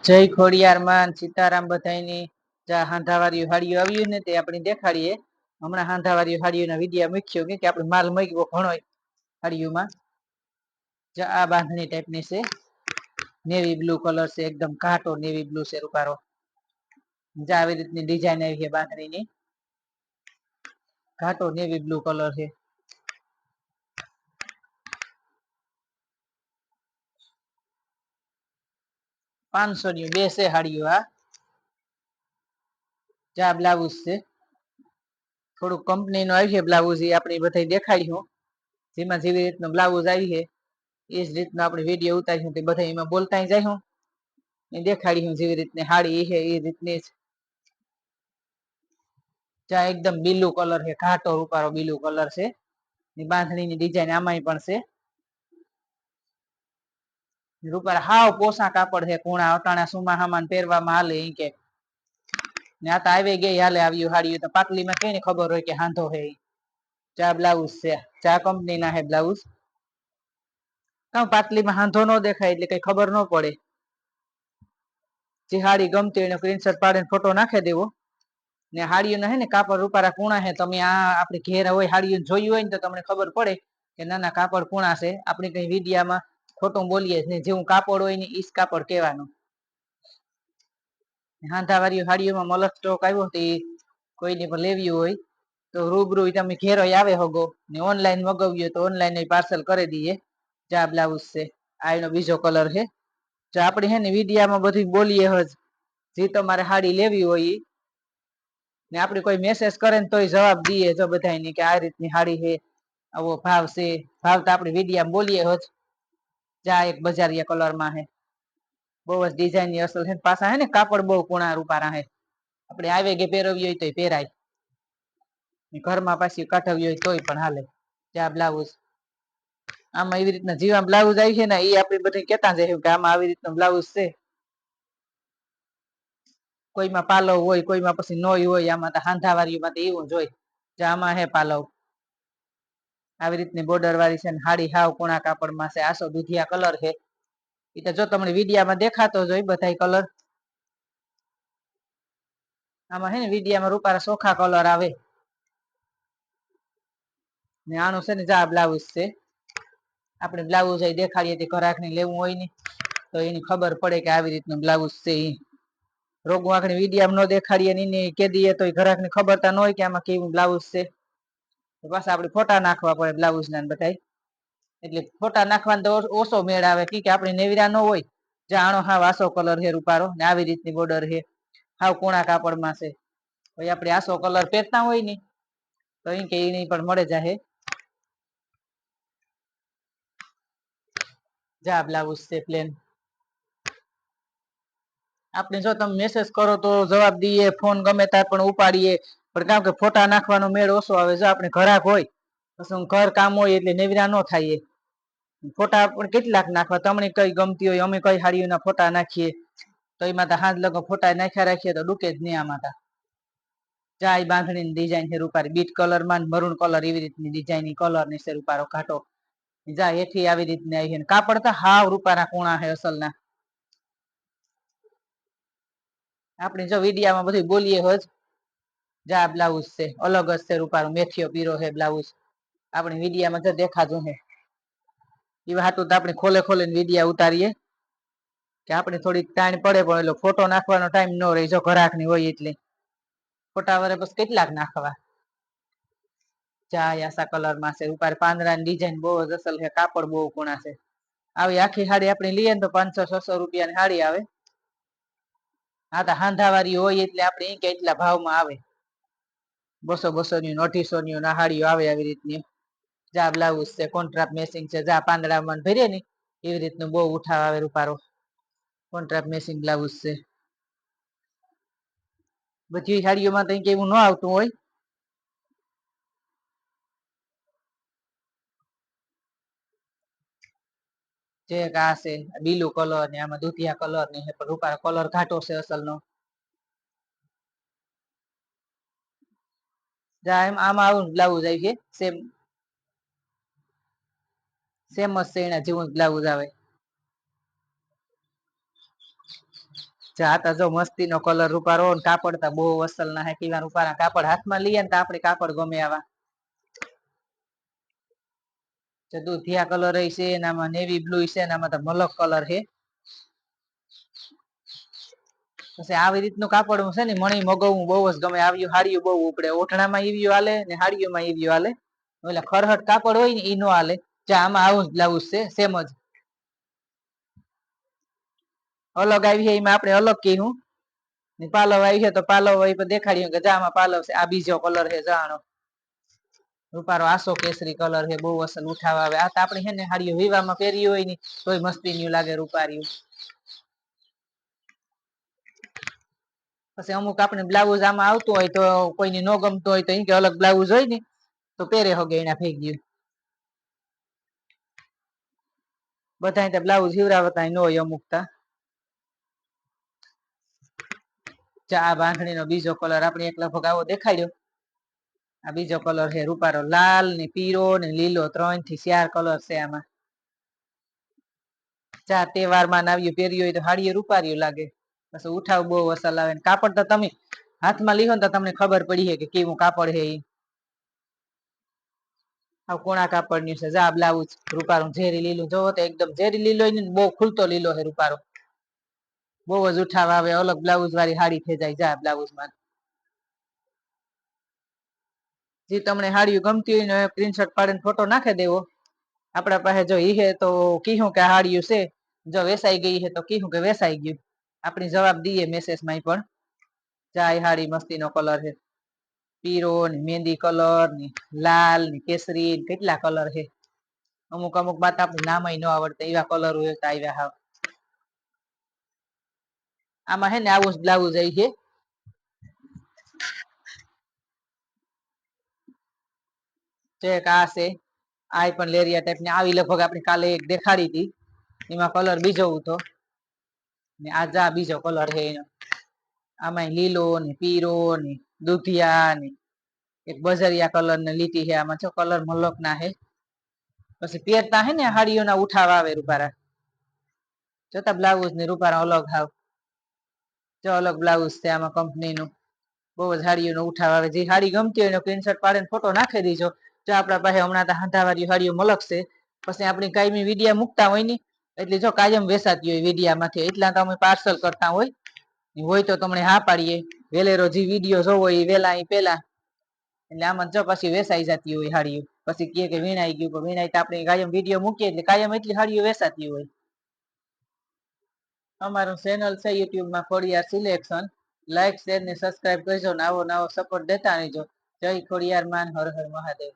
જય ખોડિયાર માં સીતારામ બધાની જા હાંધાવાળી હાડીઓ આવ્યું ને તે આપણે દેખાડીએ. હમણાં હાંધાવાળી હાડીઓના વિડીયો મૂક્યો કે આપણે માલ મૂક્યો ઘણો હાડીઓમાં. આ બાંધણી ટાઈપની છે, નેવી બ્લુ કલર છે, એકદમ ઘાટો નેવી બ્લુ છે રૂપારો. આવી રીતની ડિઝાઇન આવી છે બાંધણીની, ઘાટો નેવી બ્લુ કલર છે. 500 ની બે છે હાડીઓ. આ જા બ્લાઉઝ છે, થોડુંક કંપની નું આવી છે બ્લાઉઝ, એ આપણે બધા દેખાડ્યું. જેમાં જેવી રીતનો બ્લાઉઝ આવી છે એ જ રીતનો આપણે વિડીયો ઉતાર્યું, તે બધા એમાં બોલતા જાય હું દેખાડી જેવી રીતની હાડી છે એ રીતની જ. જ્યાં એકદમ બીલું કલર છે, ઘાટો રૂપારો બીલું કલર છે. બાંધણીની ડિઝાઇન આમાંય પણ છે. રૂપાર હાવ પોસા કાપડ છે, કુણા અટાણા સુમા સામાન પહેરવામાં હાલે એ કે. ને આ તો આવી ગઈ હાલે આવ્યું હાડ્યું તો પાટલીમાં કઈ ને ખબર હોય કે હાંધો હે. ચા બ્લાઉઝ છે, ચા કંપની ના હે બ્લાઉઝ. પાટલીમાં હાંધો ન દેખાય એટલે કઈ ખબર ન પડે. જે હાડી ગમતી હોય એને સ્ક્રીનશોટ પાડીને ફોટો નાખી દેવો. ને હાડીઓ હે ને કાપડ રૂપારા કુણા હે, તમે આ આપડે ઘેર હોય હાડીઓ જોયું હોય ને તો તમને ખબર પડે કે નાના કાપડ કુણા છે. આપણે કઈ વિડીયામાં ખોટું બોલીએ જેવું કાપડ હોય ને ઈજ કાપડ કેવાનું. હાંધાવાળી હાડીઓમાં મલક સ્ટોક આવ્યો હતો, કોઈને પણ લેવી હોય તો રૂબરૂ તમે ઘેર આવે હગો ને ઓનલાઈન મગાવ્યું તો ઓનલાઈન પાર્સલ કરી દઈએ. ચા બ્લાઉઝ છે, આ એનો બીજો કલર છે. જો આપડે હે ને વિડીયામાં બધું બોલીએ હ જે તમારે હાડી લેવી હોય ને આપડે કોઈ મેસેજ કરે ને તોય જવાબ દઈએ જો બધાને કે આ રીતની હાડી છે, આવો ભાવ છે. ભાવ તો આપડે વિડીયામાં બોલીએ હોજ. જા એક બજારિયા કલર માં હે, બહુ જ ડિઝાઇનની અસલ છે. પાછા હે ને કાપડ બહુ કુણા રૂપારા હે, આપડે આવે કે પહેરવી હોય તો પહેરાય. ઘરમાં પાછી કાઠવી હોય તોય પણ હાલે. ચા બ્લાઉઝ આમાં એવી રીતના જેવા બ્લાઉઝ આવી છે ને એ આપડે બધા કેતા જ કે આમાં આવી રીતનો બ્લાઉઝ છે. કોઈમાં પાલવ હોય, કોઈમાં પછી નોય હોય, આમાં હાંધાવાળીમાં એવું જ હોય. આમાં હે પાલવ આવી રીતની બોર્ડર વાળી છે ને હાડી હાવ કુણા કાપડમાં છે. આસો દુધિયા કલર છે. એ તો જો તમને વિડીયામાં દેખાતો જ હોય બધા કલર. આમાં હે ને વિડીયામાં રૂપારા સોખા કલર આવે. ને આનું છે ને જા બ્લાઉઝ છે. આપણે બ્લાઉઝ દેખાડીએ ઘરાક ને લેવું હોય ને તો એની ખબર પડે કે આવી રીતનું બ્લાઉઝ છે. રોગું આંખણી વિડીયામાં ન દેખાડીએ ને કે દઈએ તો ઘરાક ને ખબરતા ન હોય કે આમાં કેવું બ્લાઉઝ છે. બસ આપડે ફોટા નાખવા પડે બ્લાઉઝ ના બધાય. એટલે ફોટા નાખવા તો ઓછો મેળ આવે કે આપડે નેવીરા ન હોય. જાણો હા આસો કલર છે રૂપારો ને આવી રીતની બોર્ડર છે. હાવ કુણા કાપડમાં છે. ભાઈ આપડે આસો કલર પહેરતા હોય ને તો એ કે એ પણ મળે જાહે. જા બ્લાઉઝ છે પ્લેન. આપણે જો તમે મેસેજ કરો તો જવાબ દઈએ, ફોન ગમે ત્યારે પણ ઉપાડીએ. પણ કારણ કે ફોટા નાખવાનો મેળ ઓછો આવે. જો આપણે ઘરાક હોય પછી ઘર કામ હોય એટલે નેવરા ન થાય. ફોટા પણ કેટલાક નાખવા તમને કઈ ગમતી હોય અમે કઈ હાડીઓના ફોટા નાખીએ. તો એમાં તો હાથ લગ ફોટા નાખ્યા રાખીએ તો ડૂકે જ નહી આમાં. ચાય બાંધણીની ડિઝાઇન છે રૂપારી બીટ કલર માં મરૂન કલર એવી રીતની ડિઝાઇન કલર ની છે રૂપારો ઘાટો. જા એથી આવી રીતને આવી છે કાપડ તો હાવ રૂપાના કુણા છે અસલ ના. આપણે જો વિડીયામાં બધું બોલીએ હોજ. જા બ્લાઉઝ છે અલગ જ છે રૂપારો મેથીયો પીરો છે બ્લાઉઝ. આપણે મીડિયામાં તો દેખાતું હે. એ વાતું તો આપણે ખોલે ખોલે ને વિડિયા ઉતારીએ. કે આપણે થોડીક ટાઈણ પડે પણ એલો ફોટો નાખવાનો ટાઈમ ન રહી જો ઘરાક ની હોય એટલે. ફોટા વળે બસ કેટલાક નાખવા. ચા કલર માં છે ઉપર પાંદડાની ડિઝાઇન બહુ જ અસલ છે કાપડ બહુ ગુણા છે. આવી આખી હાડી આપણે લઈએ ને તો 500-600 રૂપિયાની હાડી આવે. હા તો હાંધાવાળી હોય એટલે આપડે એ કે એટલા ભાવમાં આવે. 200-200 ની 250 ની હાડીઓ આવે આવી રીતની. જા બ્લાઉઝ છે કોન્ટ્રાક્ટ મેચિંગ છે જા પાંદડા ભરીએ ને એવી રીતનું બહુ ઉઠાવ આવે રૂપારો. કોન્ટ્રાક્ટ મેચિંગ બ્લાઉઝ છે. બધી સાડીઓમાં તો એવું ન આવતું હોય. જે આ છે બીલું કલર ને આમાં દુધિયા કલર ની રૂપારો કલર ઘાટો છે અસલ નો. એમ આમાં આવું બ્લાઉઝ આવી છે સેમ. સેમ જ છે એના જેવું બ્લાઉઝ આવે. જાતા જો મસ્તી નો કલર રૂપારો ને કાપડ તા બહુ અસલ ના હે કેવા રૂપારા કાપડ હાથમાં લઈએ ને તો આપણે કાપડ ગમે આવા દૂધિયા કલર છે એનામાં નેવી બ્લુ છે એનામાં તો મલક કલર છે પછી આવી રીતનું કાપડ છે ને મણી મગવવું બહુ જ ગમે આવ્યું હાડિયું બહુ ઉપડે ઓઠણામાં ઈવ્યું હાલે ને હાડિયુંમાં ઈવ્યું હાલે એટલે ખરહટ કાપડ હોય ને ઈ નો હાલે આમાં આવું જ બ્લાઉઝ છે સેમ જ અલગ આવી છે એમાં આપણે અલગ કીધું ને પાલવ આવી છે તો પાલવ હોય દેખાડ્યું કે જામાં પાલવ છે આ બીજો કલર છે જાણો રૂપારો આસો કેસરી કલર છે બહુ અસલ ઉઠાવા આવે આ તો આપણે છે ને હાડિયું વિવામાં પહેરી હોય ને તોય મસ્તી ન્યુ લાગે રૂપાર્યું પછી અમુક આપણે બ્લાઉઝ આમાં આવતું હોય તો કોઈને ન ગમતું હોય તો એ કે અલગ બ્લાઉઝ હોય ને તો પહેરે હગે એના ભેગ્યું બધા બ્લાઉઝ હિવરાવતા ન હોય અમુકતા ચા બાંધણીનો બીજો કલર આપણે એક લગભગ આવો દેખાડ્યો આ બીજો કલર છે રૂપારો લાલ ને પીળો ને લીલો 3 થી 4 કલર છે આમાં ચા તહેવારમાં આવ્યું પહેર્યું હોય તો હાડીએ રૂપાર્યું લાગે પછી ઉઠાવ બહુ અસલ આવે કાપડ તો તમે હાથમાં લીધો ને તો તમને ખબર પડી છે કે કેવું કાપડ છે એ કોણા કાપડ ની છે જા બ્લાઉઝ રૂપારું ઝેરી લીલું જોવો તો એકદમ ઝેરી લીલો ને બહુ ખુલતો લીલો છે રૂપારો બહુ જ ઉઠાવ આવે અલગ બ્લાઉઝ વાળી હાડી થઈ જાય જા બ્લાઉઝમાં જે તમને હાડિયું ગમતી હોય ને સ્ક્રીનશોટ પાડીને ફોટો નાખી દેવો આપણા પાસે જો ઈ હે તો કીધું કે હાડિયું છે જો વેસાઈ ગઈ છે તો કીધું કે વેસાઈ ગયું આપણી જવાબ દઈએ મેસેજ માં પણ જા હાડી મસ્તી નો કલર છે પીળો ને મહેંદી કલર ને લાલ ને કેસરી કેટલા કલર છે અમુક અમુક વાત આપણે નામ ન આવડતા એવા કલર હોય તો આવ્યા હાવ આમાં હે ને આવું બ્લાઉઝ આવી છે ચેક આ છે આ પણ લેરિયા ટાઈપ ની આવી લગભગ આપણે કાલે એક દેખાડી હતી એમાં કલર બીજો હતો ને આ બીજો કલર છે એનો આમાં લીલો ને પીરો ને દુધિયા ને એક બજરિયા કલર ને લીટી છે આમાં જો કલર મલક ના હે પછી પહેરતા હે ને હાડીઓના ઉઠાવ આવે રૂપારા જોતા બ્લાઉઝ ને રૂપારા અલગ હાવ જો અલગ બ્લાઉઝ છે આમાં કંપનીનું બહુ જ હાડીઓનો ઉઠાવ આવે જે હાડી ગમતી હોય એનો સ્ક્રીનશોટ પાડીને ફોટો નાખી દીજો જો આપણા પાસે હમણાં હાંધાવાળી હાડીઓ મલકશે પછી આપણી કાયમી વિડીયા મૂકતા હોય ને એટલે જો કાયમ વેસાતી હોય વિડીયામાંથી એટલા તો અમે પાર્સલ કરતા હોય તો તમને હા પાડીએ વેલેરો જે વિડીયો જોવો એ વેલા એ પેલા એટલે આમાં જો પછી વેસાઈ જતી હોય હાડીઓ પછી કે વીણાઈ ગયું વીણાઈ તો આપણે કાયમ વિડીયો મૂકીએ એટલે કાયમ એટલી હાડીઓ વેસાતી હોય અમારું ચેનલ છે યુટ્યુબમાં ખોડિયાર સિલેક્શન લાઈક શેર ને સબસ્ક્રાઇબ કરજો ને આવો નવો સપોર્ટ દેતા રહેજો જય ખોડિયાર માન હર હર મહાદેવ